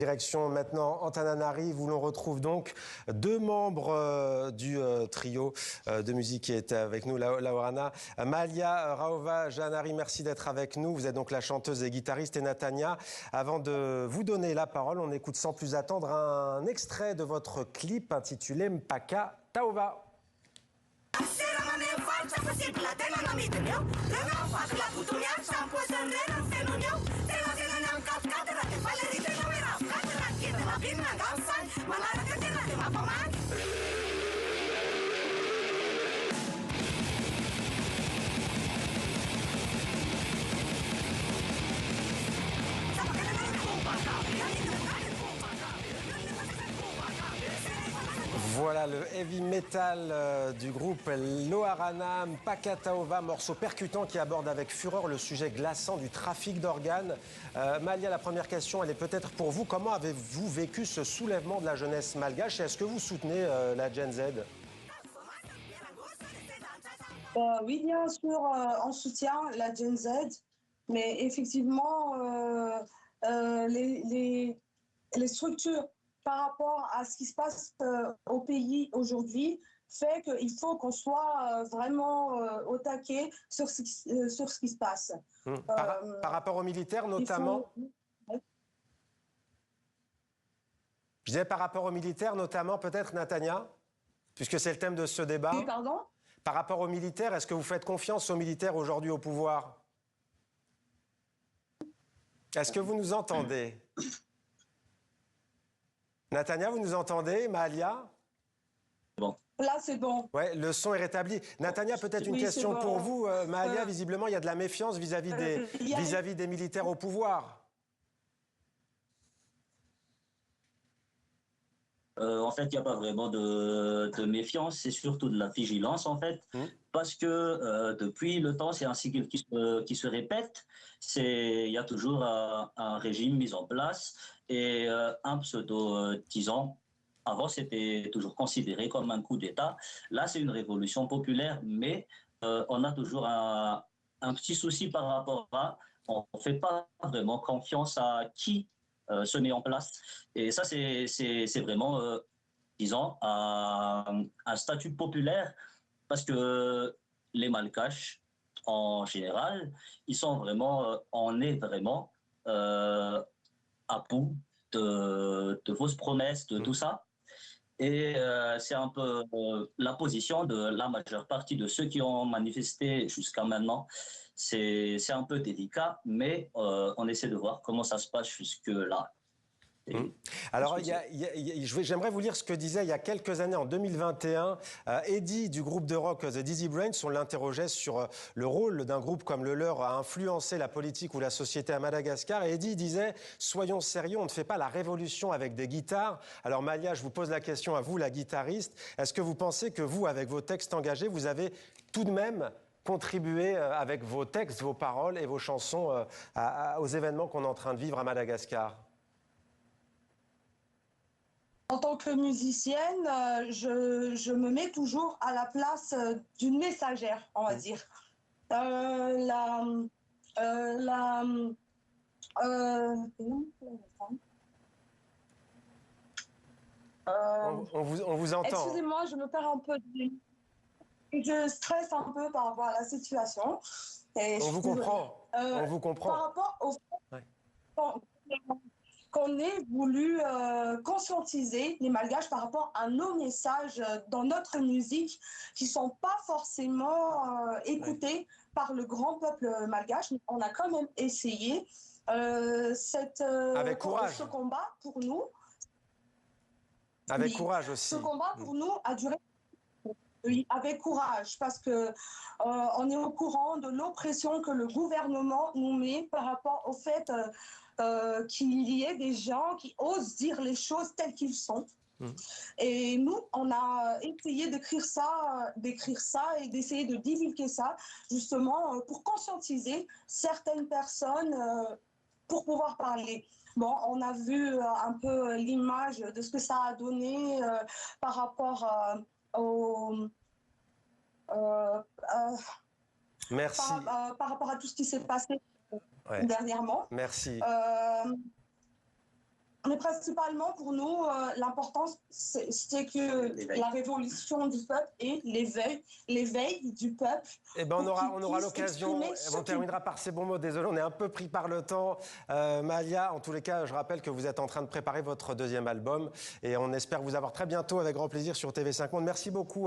Direction maintenant Antananarive, où l'on retrouve donc deux membres du trio de musique qui est avec nous, Laurana. Malia Raova Janari, merci d'être avec nous. Vous êtes donc la chanteuse et guitariste. Et Natania, avant de vous donner la parole, on écoute sans plus attendre un extrait de votre clip intitulé Mpaka Taova. Voilà le heavy metal du groupe Loharana, Mpaka Taova, morceau percutant qui aborde avec fureur le sujet glaçant du trafic d'organes. Malia, la première question, elle est peut-être pour vous. Comment avez-vous vécu ce soulèvement de la jeunesse malgache et est-ce que vous soutenez la Gen Z? Oui, bien sûr, on soutient la Gen Z, mais effectivement, les structures par rapport à ce qui se passe au pays aujourd'hui fait qu'il faut qu'on soit vraiment au taquet sur ce qui se passe. Par rapport aux militaires notamment Je disais par rapport aux militaires notamment, peut-être, Natania, puisque c'est le thème de ce débat. Oui, pardon ? Par rapport aux militaires, est-ce que vous faites confiance aux militaires aujourd'hui au pouvoir? Est-ce que vous nous entendez? Natania, vous nous entendez? Malia? Bon. Là, c'est bon. Ouais, le son est rétabli. Natania, peut-être une question pour vous. Malia, visiblement, il y a de la méfiance vis-à-vis des militaires au pouvoir. En fait, il n'y a pas vraiment de méfiance, c'est surtout de la vigilance, en fait, parce que depuis le temps, c'est un cycle qui se répète. Il y a toujours un régime mis en place et un pseudo, disons, avant, c'était toujours considéré comme un coup d'État. Là, c'est une révolution populaire, mais on a toujours un petit souci par rapport à, on ne fait pas vraiment confiance à qui se met en place. Et ça, c'est vraiment, disons, un statut populaire parce que les Malgaches, en général, ils sont vraiment, on est vraiment à bout de fausses promesses, de tout ça. Et c'est un peu la position de la majeure partie de ceux qui ont manifesté jusqu'à maintenant. C'est un peu délicat, mais on essaie de voir comment ça se passe jusque-là. Alors, j'aimerais vous lire ce que disait il y a quelques années, en 2021, Eddie du groupe de rock The Dizzy Brains. On l'interrogeait sur le rôle d'un groupe comme le leur à influencer la politique ou la société à Madagascar. Et Eddie disait « Soyons sérieux, on ne fait pas la révolution avec des guitares ». Alors Malia, je vous pose la question à vous, la guitariste. Est-ce que vous pensez que vous, avec vos textes engagés, vous avez tout de même contribué avec vos textes, vos paroles et vos chansons aux événements qu'on est en train de vivre à Madagascar ? En tant que musicienne, je me mets toujours à la place d'une messagère, on va dire. On vous entend. Excusez-moi, je me perds un peu. Je stresse un peu par rapport à la situation. On vous comprend. On vous comprend. Par rapport au fait qu'on ait voulu conscientiser les Malgaches par rapport à nos messages dans notre musique qui ne sont pas forcément écoutés par le grand peuple malgache. On a quand même essayé avec courage. Ce combat pour nous. Avec courage aussi. Ce combat pour nous a duré. Oui, avec courage, parce que on est au courant de l'oppression que le gouvernement nous met par rapport au fait qu'il y ait des gens qui osent dire les choses telles qu'ils sont. Et nous, on a essayé d'écrire ça et d'essayer de divulguer ça, justement, pour conscientiser certaines personnes pour pouvoir parler. Bon, on a vu un peu l'image de ce que ça a donné par rapport Merci. Par rapport à tout ce qui s'est passé dernièrement. Merci. Mais principalement pour nous, l'importance, c'est que la révolution du peuple et l'éveil du peuple. Eh ben, on aura l'occasion, on terminera par ces bons mots. Désolé, on est un peu pris par le temps. Malia, en tous les cas, je rappelle que vous êtes en train de préparer votre deuxième album et on espère vous avoir très bientôt avec grand plaisir sur TV5 Monde. Merci beaucoup.